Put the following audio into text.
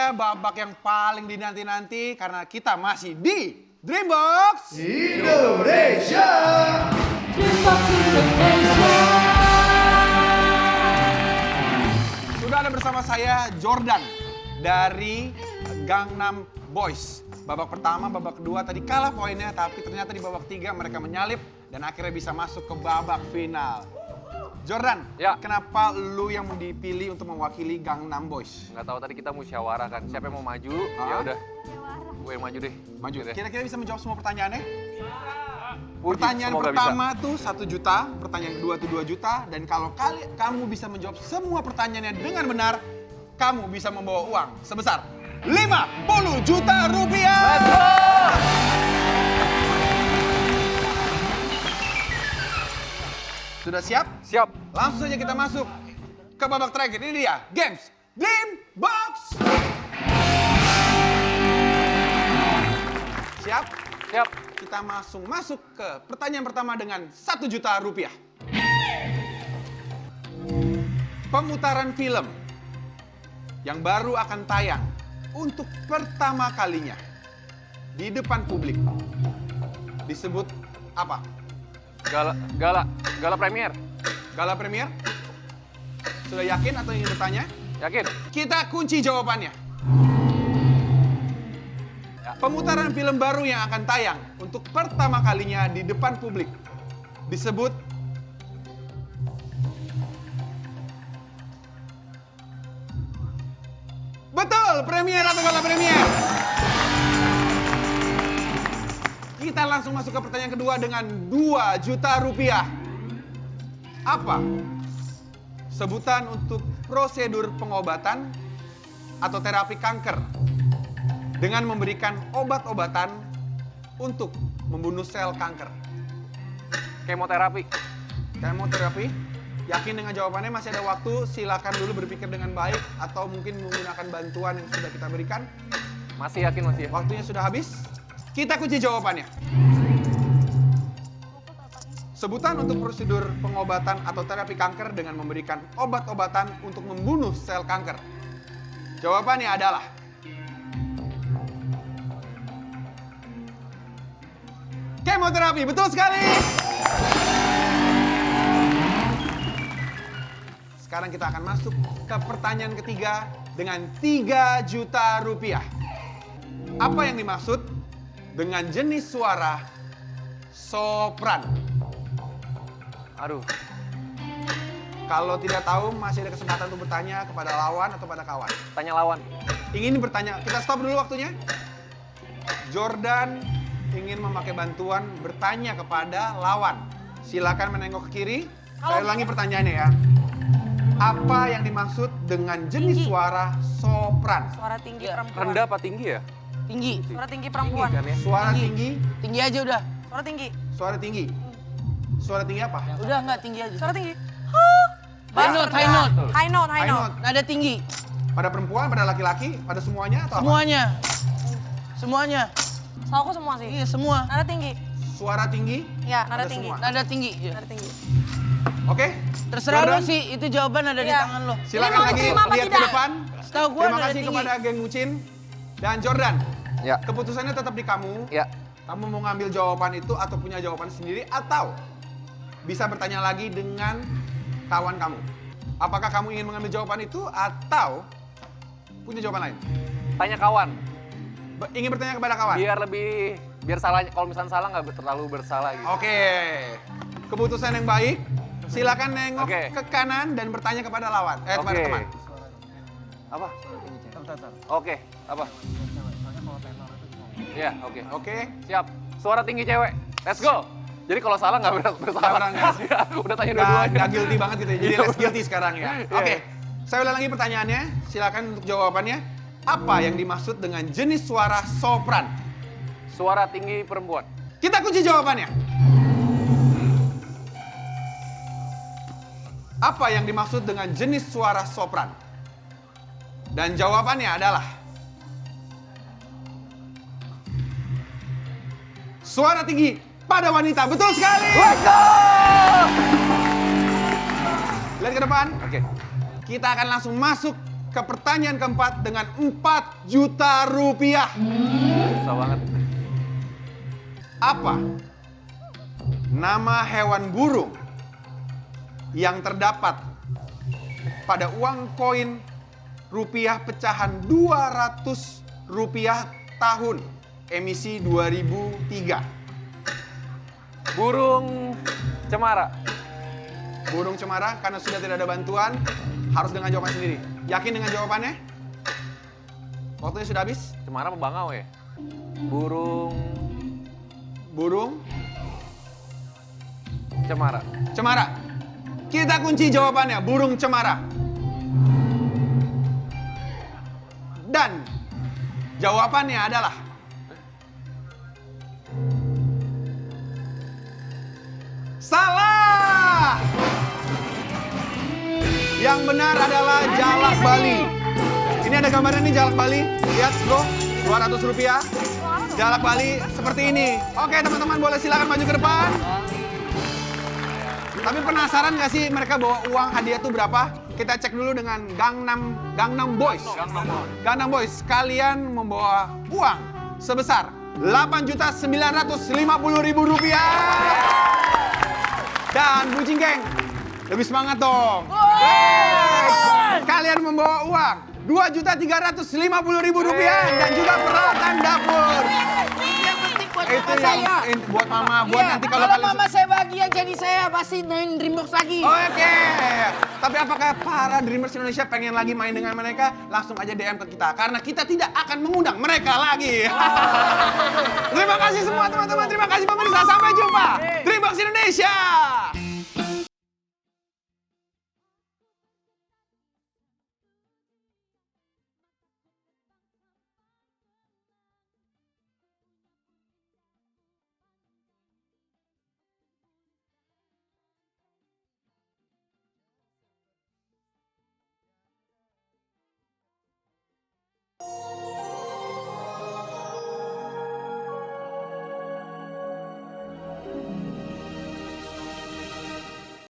dia babak yang paling dinanti-nanti karena kita masih di Dreambox Indonesia. Dreambox Indonesia. Sudah ada bersama saya Jordan dari Gangnam Boys. Babak pertama, babak kedua tadi kalah poinnya, tapi ternyata di babak 3 mereka menyalip dan akhirnya bisa masuk ke babak final. Jordan, Ya. kenapa lu yang dipilih untuk mewakili Gangnam Boys? Nggak tahu tadi kita musyawarah kan, siapa yang mau maju, ya Ah. udah. Gue yang maju deh. Maju. Deh. Kira-kira bisa menjawab semua pertanyaannya? Puji, Pertanyaan semoga pertama tuh 1 juta, pertanyaan kedua tuh 2 juta, dan kalau kamu bisa menjawab semua pertanyaannya dengan benar, kamu bisa membawa uang sebesar 50 juta rupiah. Let's go! Sudah siap? Siap. Langsung saja kita masuk ke babak terakhir. Ini dia, Games Dream Box. Siap? Siap. Kita langsung masuk ke pertanyaan pertama dengan 1 juta rupiah. Pemutaran film yang baru akan tayang untuk pertama kalinya di depan publik disebut apa? Gala premier. Gala premier? Sudah yakin atau ingin bertanya? Yakin? Kita kunci jawabannya. Pemutaran film baru yang akan tayang untuk pertama kalinya di depan publik disebut betul, premier atau gala premier. Kita langsung masuk ke pertanyaan kedua dengan 2 juta rupiah. Apa sebutan untuk prosedur pengobatan atau terapi kanker dengan memberikan obat-obatan untuk membunuh sel kanker? Kemoterapi. Kemoterapi? Yakin dengan jawabannya? Masih ada waktu, silakan dulu berpikir dengan baik atau mungkin menggunakan bantuan yang sudah kita berikan. Masih yakin, masih ya? Waktunya sudah habis. Kita kunci jawabannya. Sebutan untuk prosedur pengobatan atau terapi kanker dengan memberikan obat-obatan untuk membunuh sel kanker. Jawabannya adalah kemoterapi. Betul sekali. Sekarang kita akan masuk ke pertanyaan ketiga dengan 3 juta rupiah. Apa yang dimaksud dengan jenis suara sopran? Aduh, Kalau tidak tahu, masih ada kesempatan untuk bertanya kepada lawan atau pada kawan. tanya lawan. Ingin bertanya, kita stop dulu waktunya. Jordan ingin memakai bantuan bertanya kepada lawan. Silakan menengok ke kiri. Saya ulangi pertanyaannya ya. Apa yang dimaksud dengan jenis suara sopran? Suara tinggi perempuan. Rendah apa tinggi ya? Tinggi. Suara tinggi perempuan. Tinggi kan ya? Suara tinggi, Tinggi aja udah. Suara tinggi. suara tinggi. Suara tinggi apa? Udah nggak tinggi aja. Suara tinggi. High note, high note. High note, high High note. note. Nada tinggi. Pada perempuan, pada laki-laki, pada semuanya atau apa? Semuanya. Semuanya. Setahu aku semua sih. Iya, semua. Nada tinggi. Suara tinggi? Ya, nada Ada tinggi. semua. Nada tinggi. Iya. Nada tinggi. Oke? Terserah Jordan, lu sih, itu jawaban ada di Iya. tangan lo. Silakan Ini mau lagi diterima apa lihat ke tidak? depan. Setahu gua Terima nada kasih tinggi. kepada geng Mucin. Dan Jordan, Ya. keputusannya tetap di kamu. Ya. Kamu mau ngambil jawaban itu atau punya jawaban sendiri atau bisa bertanya lagi dengan kawan kamu. Apakah kamu ingin mengambil jawaban itu atau punya jawaban lain? Tanya kawan. Ingin bertanya kepada kawan? Biar salah, kalau misalnya salah nggak terlalu bersalah gitu. Oke. Keputusan yang baik. Silakan nengok Oke. ke kanan dan bertanya kepada lawan. Kepada Oke. teman. Apa? Oke, apa? Iya, oke. Oke. Siap. Suara tinggi cewek. Let's go. Jadi kalau salah nggak bersalah. Nggak Ya, udah tanya Nggak dua-duanya. guilty banget gitu ya. Jadi Iya, less guilty sekarang ya. Iya, Oke. iya. Saya ulang lagi pertanyaannya. Silakan untuk jawabannya. Apa yang dimaksud dengan jenis suara sopran? Suara tinggi perempuan. Kita kunci jawabannya. Apa yang dimaksud dengan jenis suara sopran? Dan jawabannya adalah suara tinggi pada wanita. Betul sekali. Let's go! Lihat ke depan. Oke. Kita akan langsung masuk ke pertanyaan keempat dengan 4 juta rupiah. Susah banget. Apa nama hewan burung yang terdapat pada uang koin rupiah pecahan 200 rupiah tahun emisi 2003? Burung cemara. Burung cemara, karena sudah tidak ada bantuan, harus dengan jawaban sendiri. Yakin dengan jawabannya? Waktunya sudah habis. Cemara apa bangau ya? Burung cemara. Cemara. Kita kunci jawabannya, burung cemara. Dan jawabannya adalah salah. Yang benar adalah jalak Bali. Ini ada gambarnya nih jalak Bali. Lihat bro, 200 rupiah. Jalak Bali seperti ini. Oke teman-teman, boleh silakan maju ke depan. Tapi penasaran nggak sih mereka bawa uang hadiah tuh berapa? Kita cek dulu dengan Gangnam Boys. Gangnam Boys, kalian membawa uang sebesar 8.950.000 rupiah. Dan Bucing Geng, lebih semangat dong. Kalian membawa uang 2.350.000 rupiah dan juga peralatan dapur. Itu yang buat mama, buat nanti kalau kalian... mama saya bahagia jadi saya pasti main Dreambox lagi. Oke. Tapi apakah para Dreamers Indonesia pengen lagi main dengan mereka? Langsung aja DM ke kita, karena kita tidak akan mengundang mereka lagi. Terima kasih semua teman-teman, terima kasih pemirsa, sampai jumpa.